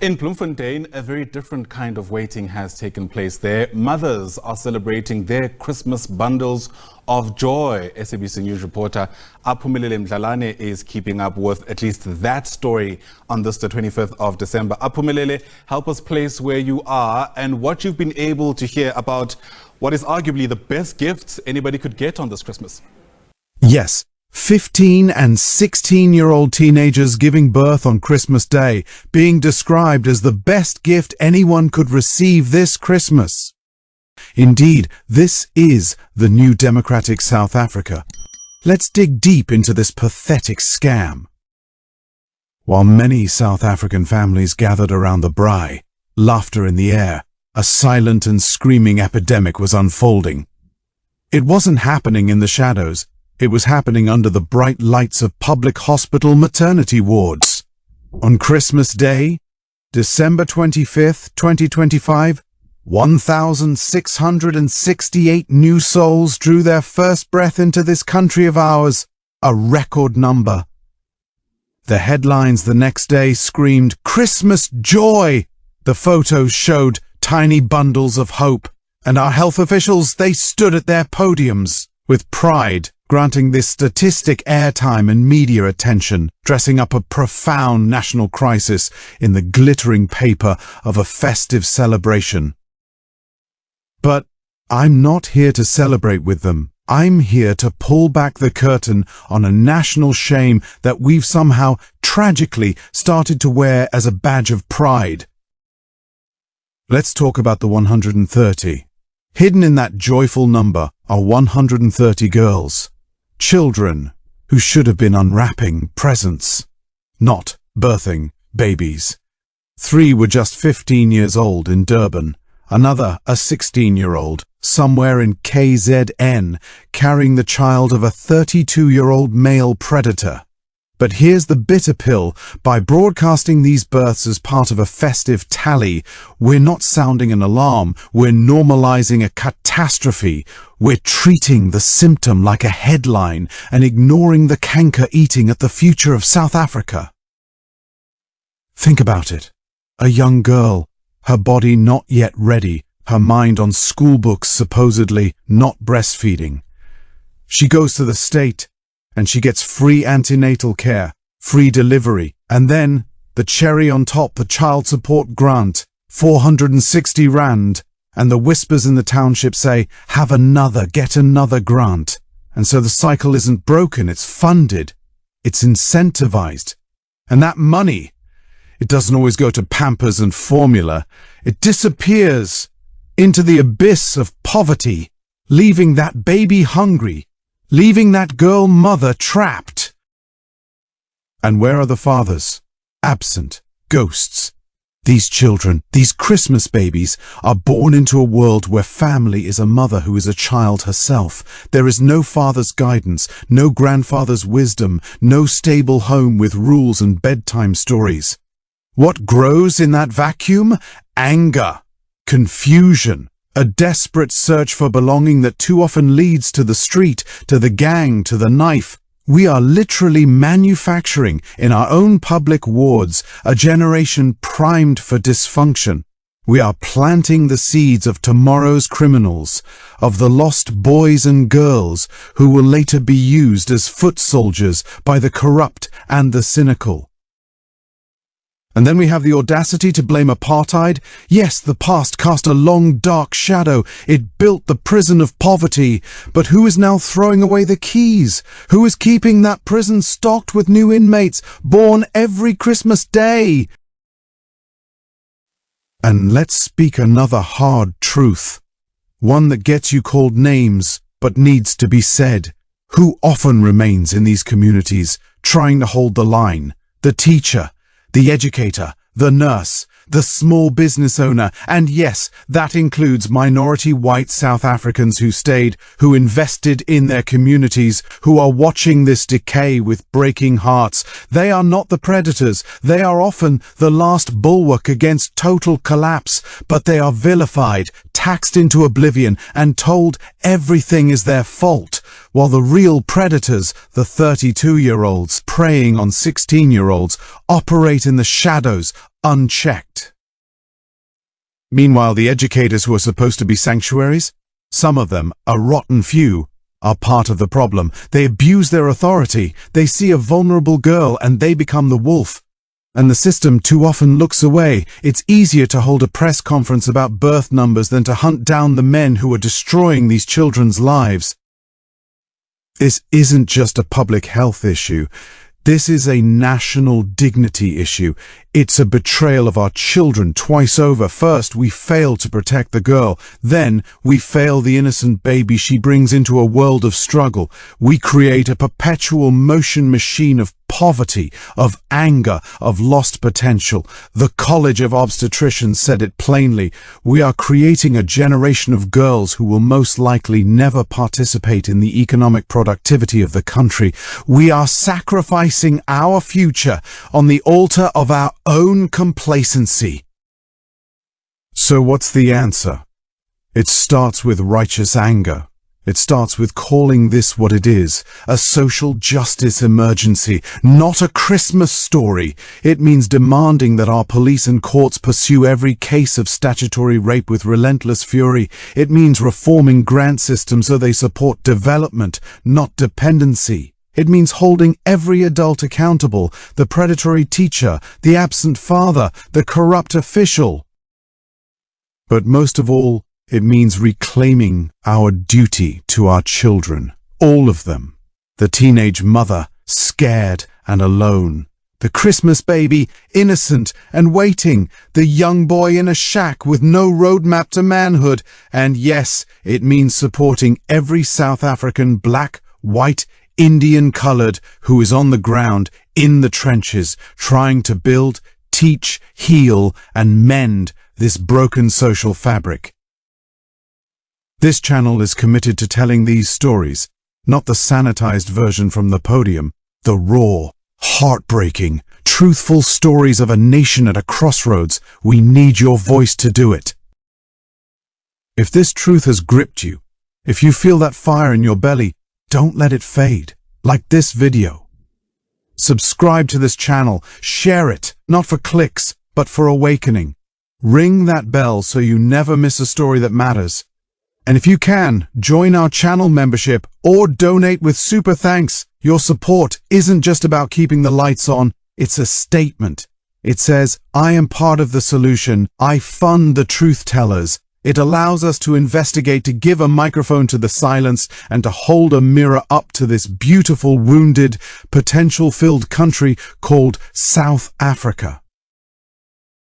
In Bloemfontein, a very different kind of waiting has taken place there. Mothers are celebrating their Christmas bundles of joy. SABC News reporter Aphumelele Mdlalane is keeping up with at least that story on this, the 25th of December. Aphumelele, help us place where you are and what you've been able to hear about what is arguably the best gifts anybody could get on this Christmas. Yes. 15 and 16-year-old teenagers giving birth on Christmas Day, being described as the best gift anyone could receive this Christmas. Indeed, this is the new democratic South Africa. Let's dig deep into this pathetic scam. While many South African families gathered around the braai, laughter in the air, a silent and screaming epidemic was unfolding. It wasn't happening in the shadows. It was happening under the bright lights of public hospital maternity wards. On Christmas Day, December 25th, 2025, 1,668 new souls drew their first breath into this country of ours, a record number. The headlines the next day screamed, "Christmas joy!" The photos showed tiny bundles of hope, and our health officials, they stood at their podiums with pride, granting this statistic airtime and media attention, dressing up a profound national crisis in the glittering paper of a festive celebration. But I'm not here to celebrate with them. I'm here to pull back the curtain on a national shame that we've somehow tragically started to wear as a badge of pride. Let's talk about the 130. Hidden in that joyful number are 130 girls. Children who should have been unwrapping presents, not birthing babies. 3 were just 15 years old in Durban, another a 16-year-old somewhere in KZN carrying the child of a 32-year-old male predator. But here's the bitter pill. By broadcasting these births as part of a festive tally, we're not sounding an alarm, we're normalizing a catastrophe. We're treating the symptom like a headline and ignoring the canker eating at the future of South Africa. Think about it. A young girl, her body not yet ready, her mind on school books supposedly not breastfeeding. She goes to the state, and she gets free antenatal care, free delivery, and then, the cherry on top, the child support grant, 460 rand, and the whispers in the township say, have another, get another grant. And so the cycle isn't broken, it's funded, it's incentivized. And that money, it doesn't always go to Pampers and formula, it disappears into the abyss of poverty, leaving that baby hungry, leaving that girl mother trapped. And where are the fathers? Absent. Ghosts. These children, these Christmas babies, are born into a world where family is a mother who is a child herself. There is no father's guidance, no grandfather's wisdom, no stable home with rules and bedtime stories. What grows in that vacuum? Anger, confusion, a desperate search for belonging that too often leads to the street, to the gang, to the knife. We are literally manufacturing, in our own public wards, a generation primed for dysfunction. We are planting the seeds of tomorrow's criminals, of the lost boys and girls who will later be used as foot soldiers by the corrupt and the cynical. And then we have the audacity to blame apartheid. Yes, the past cast a long, dark shadow. It built the prison of poverty. But who is now throwing away the keys? Who is keeping that prison stocked with new inmates, born every Christmas Day? And let's speak another hard truth. One that gets you called names, but needs to be said. Who often remains in these communities, trying to hold the line? The teacher, the educator, the nurse, the small business owner, and yes, that includes minority white South Africans who stayed, who invested in their communities, who are watching this decay with breaking hearts. They are not the predators. They are often the last bulwark against total collapse, but they are vilified, taxed into oblivion, and told everything is their fault. While the real predators, the 32-year-olds preying on 16-year-olds, operate in the shadows, unchecked. Meanwhile, the educators who are supposed to be sanctuaries, some of them, a rotten few, are part of the problem. They abuse their authority. They see a vulnerable girl and they become the wolf. And the system too often looks away. It's easier to hold a press conference about birth numbers than to hunt down the men who are destroying these children's lives. This isn't just a public health issue. This is a national dignity issue. It's a betrayal of our children twice over. First, we fail to protect the girl. Then, we fail the innocent baby she brings into a world of struggle. We create a perpetual motion machine of poverty, of anger, of lost potential. The College of Obstetricians said it plainly. We are creating a generation of girls who will most likely never participate in the economic productivity of the country. We are sacrificing our future on the altar of our own complacency. So what's the answer? It starts with righteous anger. It starts with calling this what it is, a social justice emergency, not a Christmas story. It means demanding that our police and courts pursue every case of statutory rape with relentless fury. It means reforming grant systems so they support development, not dependency. It means holding every adult accountable, the predatory teacher, the absent father, the corrupt official. But most of all, it means reclaiming our duty to our children, all of them. The teenage mother, scared and alone. The Christmas baby, innocent and waiting. The young boy in a shack with no roadmap to manhood. And yes, it means supporting every South African black, white, Indian-colored who is on the ground, in the trenches, trying to build, teach, heal, and mend this broken social fabric. This channel is committed to telling these stories, not the sanitized version from the podium, the raw, heartbreaking, truthful stories of a nation at a crossroads. We need your voice to do it. If this truth has gripped you, if you feel that fire in your belly, don't let it fade, like this video. Subscribe to this channel, share it, not for clicks, but for awakening. Ring that bell so you never miss a story that matters. And if you can, join our channel membership or donate with super thanks. Your support isn't just about keeping the lights on, it's a statement. It says, I am part of the solution, I fund the truth tellers. It allows us to investigate, to give a microphone to the silence, and to hold a mirror up to this beautiful, wounded, potential-filled country called South Africa.